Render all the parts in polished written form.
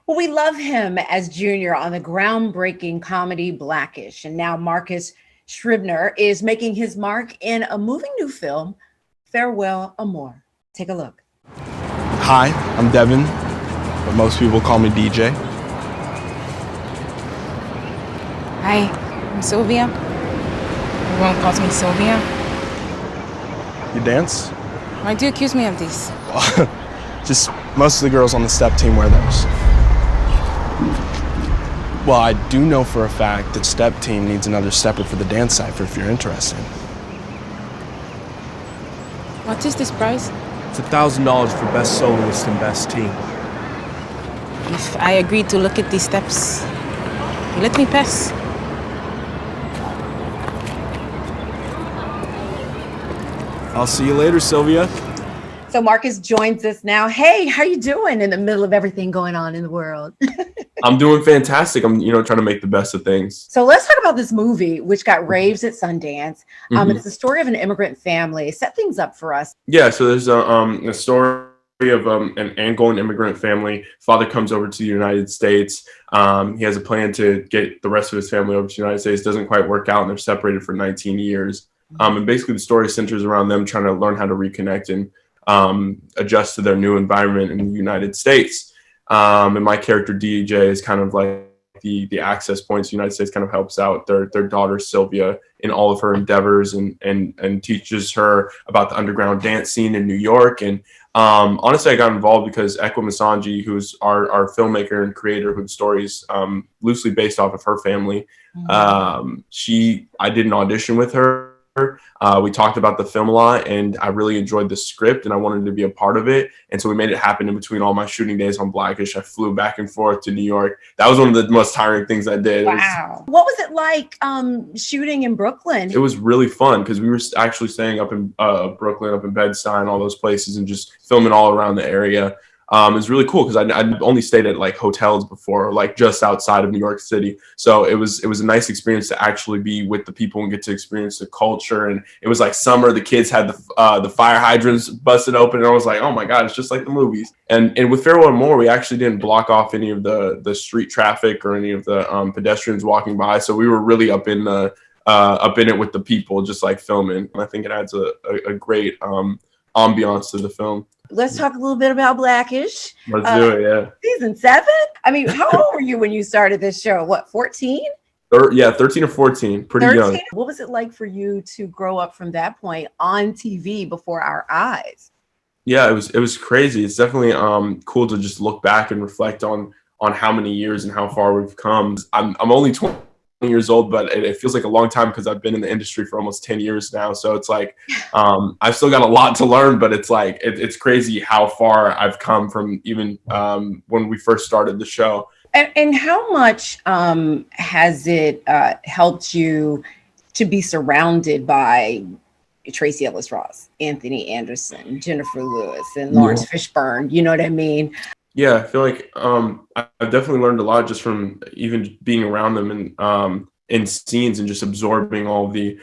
Well, we love him as Junior on the groundbreaking comedy Blackish. And now Marcus Scribner is making his mark in a moving new film, Farewell, Amor. Take a look. Hi, I'm Devin, but most people call me DJ. Hi, I'm Sylvia. Everyone calls me Sylvia. You dance? Why do you accuse me of this? Just most of the girls on the step team wear those. Well, I do know for a fact that step team needs another stepper for the dance cipher if you're interested. What is this prize? It's $1,000 for best soloist and best team. If I agree to look at these steps, you let me pass. I'll see you later, Sylvia. So Marcus joins us now. Hey, how you doing in the middle of everything going on in the world? I'm doing fantastic. I'm, trying to make the best of things. So let's talk about this movie, which got raves at Sundance. It's the story of an immigrant family. Set things up for us. Yeah, so there's a story of an Angolan immigrant family. Father comes over to the United States. He has a plan to get the rest of his family over to the United States. Doesn't quite work out, and they're separated for 19 years. And basically the story centers around them trying to learn how to reconnect and adjust to their new environment in the United States. And my character DJ is kind of like the access points. The United States kind of helps out their daughter Sylvia in all of her endeavors and teaches her about the underground dance scene in New York. And honestly, I got involved because Ekwa Masanji, who's our filmmaker and creator, whose story is loosely based off of her family. I did an audition with her. We talked about the film a lot, and I really enjoyed the script, and I wanted to be a part of it. And so we made it happen in between all my shooting days on Blackish. I flew back and forth to New York. That was one of the most tiring things I did. Wow. What was it like shooting in Brooklyn? It was really fun because we were actually staying up in Brooklyn, up in Bed-Stuy, all those places, and just filming all around the area. It was really cool because I'd only stayed at like hotels before, like just outside of New York City. So it was a nice experience to actually be with the people and get to experience the culture. And it was like summer. The kids had the fire hydrants busted open, and I was like, oh my God, it's just like the movies. And with Farewell and More, we actually didn't block off any of the street traffic or any of the pedestrians walking by. So we were really up in it with the people, just like filming. And I think it adds a great ambiance to the film. Let's talk a little bit about Blackish. Let's do it, yeah. Season 7? I mean, how old were you when you started this show? What, 14? 13 or 14, pretty 13? Young. What was it like for you to grow up from that point on TV before our eyes? Yeah, it was crazy. It's definitely cool to just look back and reflect on how many years and how far we've come. I'm only 20 years old, but it feels like a long time because I've been in the industry for almost 10 years now. So it's like I've still got a lot to learn, but it's like it's crazy how far I've come from even when we first started the show. And how much has it helped you to be surrounded by Tracy Ellis Ross, Anthony Anderson, Jennifer Lewis, and Lawrence Fishburne? You know what I mean? Yeah, I feel like I've definitely learned a lot just from even being around them and in scenes and just absorbing all the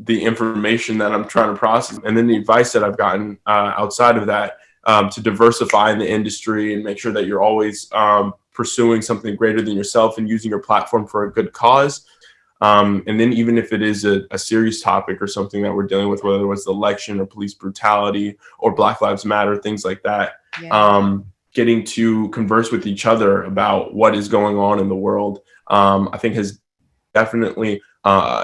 information that I'm trying to process. And then the advice that I've gotten outside of that to diversify in the industry and make sure that you're always pursuing something greater than yourself and using your platform for a good cause. And then even if it is a serious topic or something that we're dealing with, whether it was the election or police brutality or Black Lives Matter, things like that. Yeah. Getting to converse with each other about what is going on in the world, I think has definitely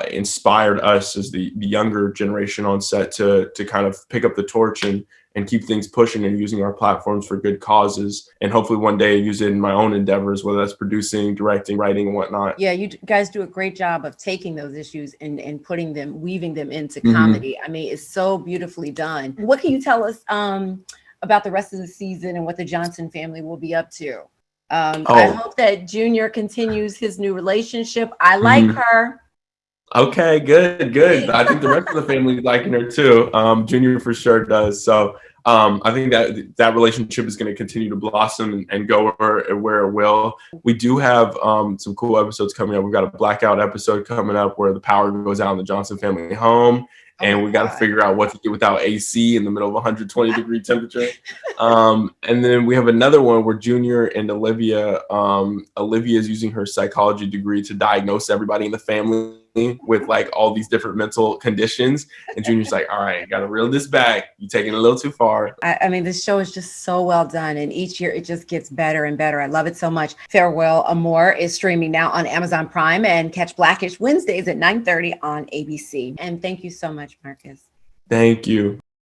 inspired us as the younger generation on set to kind of pick up the torch and keep things pushing and using our platforms for good causes. And hopefully one day use it in my own endeavors, whether that's producing, directing, writing, and whatnot. Yeah, you guys do a great job of taking those issues and putting them, weaving them into comedy. I mean, it's so beautifully done. What can you tell us about the rest of the season and what the Johnson family will be up to? I hope that Junior continues his new relationship. I like her. Okay, good. I think the rest of the family is liking her too. Junior for sure does. So I think that relationship is going to continue to blossom and go where it will. We do have some cool episodes coming up. We've got a blackout episode coming up where the power goes out in the Johnson family home. and we got to God. figure out what to do without AC in the middle of 120-degree temperature. And then we have another one where Junior and Olivia is using her psychology degree to diagnose everybody in the family with like all these different mental conditions, and Junior's like, all right, gotta reel this back, you taking it a little too far. I mean, this show is just so well done, and each year it just gets better and better. I love it so much. Farewell, Amor is streaming now on Amazon Prime, and catch Blackish Wednesdays at 9:30 on ABC. And thank you so much, Marcus. Thank you.